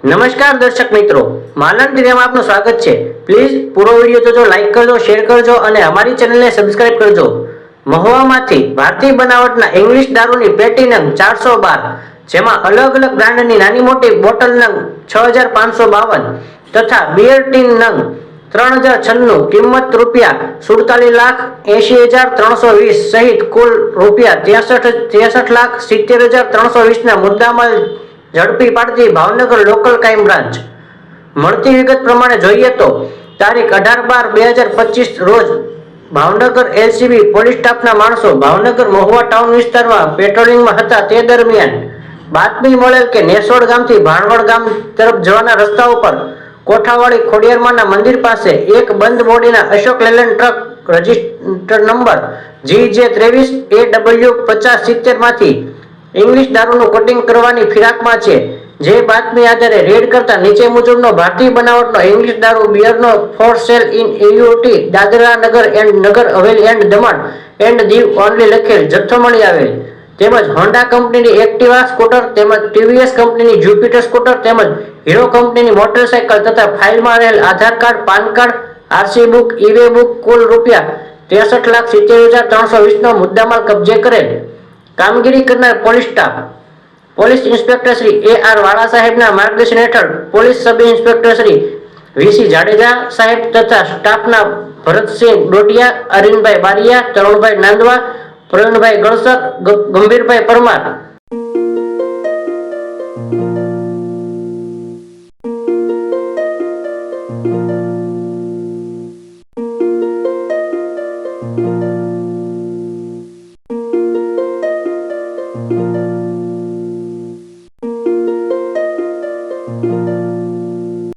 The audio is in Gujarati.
નમસ્કાર દર્શક મિત્રો, માલણ મીડિયામાં આપનું સ્વાગત છે। પ્લીઝ પૂરો વિડીયો જોજો, લાઈક કરજો, શેર કરજો અને અમારી ચેનલને સબસ્ક્રાઇબ કરજો। મહુવામાંથી ભારતીય બનાવટના ઇંગ્લિશ દારૂની પેટી નંગ 412, જેમાં અલગ અલગ બ્રાન્ડની નાની મોટી બોટલ નંગ 6552 તથા બિયર ટીન નંગ 3096, કિંમત ₹47,80,320 સહિત કુલ ₹63,70,320 ના મુદ્દામાલ ઝડપી પાડતી ભાવનગર લોકલ ક્રાઇમ બ્રાન્ચ। મળતી વિગત પ્રમાણે જોઈએ તો તારીખ 18/12/2025 રોજ ભાવનગર એલસીબી પોલીસ સ્ટાફના માણસો ભાવનગર મહુવા ટાઉન વિસ્તારમાં પેટ્રોલિંગમાં હતા તે દરમિયાન બાતમી મળેલ કે નેસોડ ગામથી ભાણવડ ગામ તરફ જવાના રસ્તા ઉપર કોઠાવાડી ખોડિયારમાંના મંદિર પાસે એક બંધ બોડીના Ashok Leyland truck register number GJ23AW5070 માંથી ઇંગ્લિશ દારૂનું કોટિંગ કરવાની ફિરાકમાં છે। જે બાતમી આધારે રેડ કરતા નીચે મુજબનો ભારતીય બનાવટનો ઇંગ્લિશ દારૂ બિયરનો for sale in એયુટી Dadra Nagar and Nagar Haveli and Daman and Diu only લખેલ જથ્થો મળી આવેલ, તેમજ હોન્ડા કંપનીની એક્ટિવા સ્કૂટર, તેમજ ટીવીએસ કંપનીની જ્યુપિટર સ્કૂટર, તેમજ હીરો કંપનીની મોટરસાયકલ તથા ફાઇલમાં રહેલ Aadhaar card, PAN card, RC book, eway book કુલ ₹63,70,320 નો મુદ્દામાલ કબજે કરેલ। કામગીરી કરનાર police staff police inspector Shri AR વાળા સાહેબના માર્ગદર્શન હેઠળ police sub inspector Shri VC Jadeja સાહેબ તથા સ્ટાફના ભરતસિંહ ડોડિયા, અરવિંદભાઈ બારિયા, તરુણભાઈ નાંદવા, પ્રવીણભાઈ ગણસર, ગંભીરભાઈ પરમાર।